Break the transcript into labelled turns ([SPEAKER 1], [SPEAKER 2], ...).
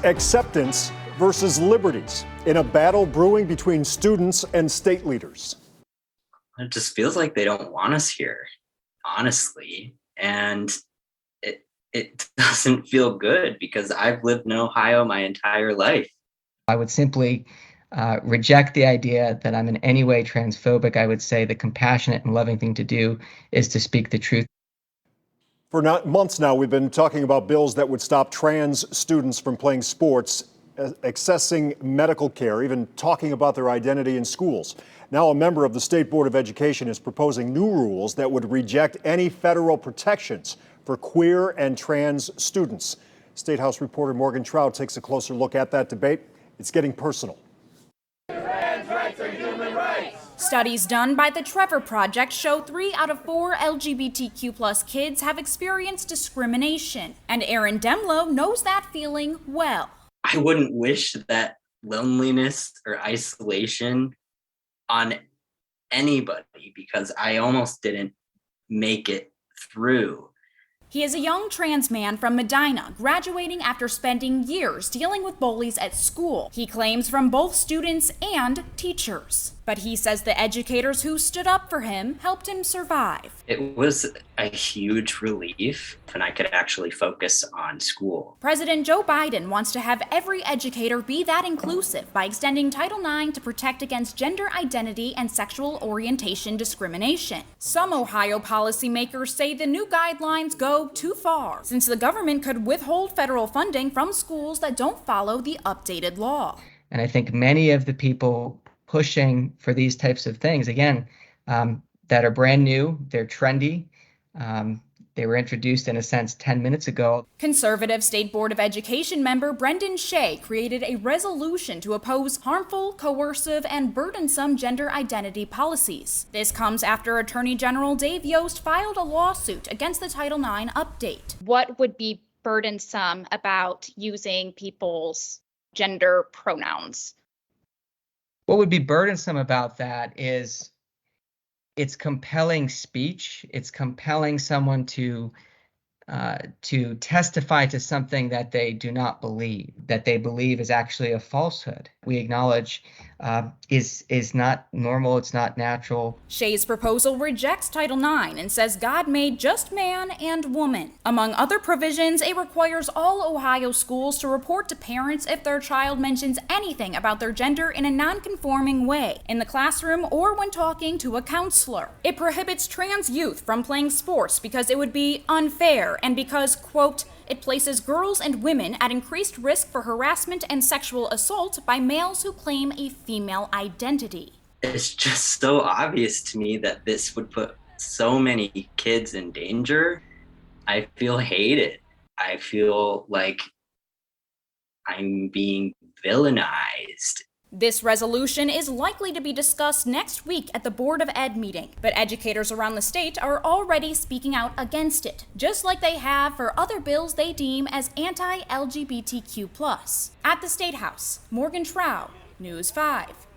[SPEAKER 1] acceptance versus liberties in a battle brewing between students and state leaders.
[SPEAKER 2] It just feels like they don't want us here, honestly. And it doesn't feel good because I've lived in Ohio my entire life.
[SPEAKER 3] I would simply reject the idea that I'm in any way transphobic. I would say the compassionate and loving thing to do is to speak the truth.
[SPEAKER 1] For months now, we've been talking about bills that would stop trans students from playing sports, accessing medical care, even talking about their identity in schools. Now a member of the State Board of Education is proposing new rules that would reject any federal protections for queer and trans students. State House reporter Morgan Trout takes a closer look at that debate. It's getting personal.
[SPEAKER 4] Trans rights are human rights.
[SPEAKER 5] Studies done by the Trevor Project show 3 out of 4 LGBTQ+ kids have experienced discrimination. And Aaron Demlow knows that feeling well.
[SPEAKER 2] I wouldn't wish that loneliness or isolation on anybody because I almost didn't make it through.
[SPEAKER 5] He is a young trans man from Medina, graduating after spending years dealing with bullies at school. He claims from both students and teachers. But he says the educators who stood up for him helped him survive.
[SPEAKER 2] It was a huge relief, and I could actually focus on school.
[SPEAKER 5] President Joe Biden wants to have every educator be that inclusive by extending Title IX to protect against gender identity and sexual orientation discrimination. Some Ohio policymakers say the new guidelines go too far, since the government could withhold federal funding from schools that don't follow the updated law.
[SPEAKER 3] And I think many of the people pushing for these types of things, again, that are brand new, they're trendy. They were introduced, in a sense, 10 minutes ago.
[SPEAKER 5] Conservative State Board of Education member Brendan Shea created a resolution to oppose harmful, coercive, and burdensome gender identity policies. This comes after Attorney General Dave Yost filed a lawsuit against the Title IX update.
[SPEAKER 6] What would be burdensome about using people's gender pronouns?
[SPEAKER 3] What would be burdensome about that is it's compelling speech. It's compelling someone to testify to something that they do not believe, that they believe is actually a falsehood. We acknowledge is not normal, it's not natural.
[SPEAKER 5] Shea's proposal rejects Title IX and says God made just man and woman. Among other provisions, it requires all Ohio schools to report to parents if their child mentions anything about their gender in a non-conforming way, in the classroom or when talking to a counselor. It prohibits trans youth from playing sports because it would be unfair and because, quote, it places girls and women at increased risk for harassment and sexual assault by males who claim a female identity.
[SPEAKER 2] It's just so obvious to me that this would put so many kids in danger. I feel hated. I feel like I'm being villainized.
[SPEAKER 5] This resolution is likely to be discussed next week at the Board of Ed meeting, but educators around the state are already speaking out against it, just like they have for other bills they deem as anti-LGBTQ+. At the State House, Morgan Trout, News 5.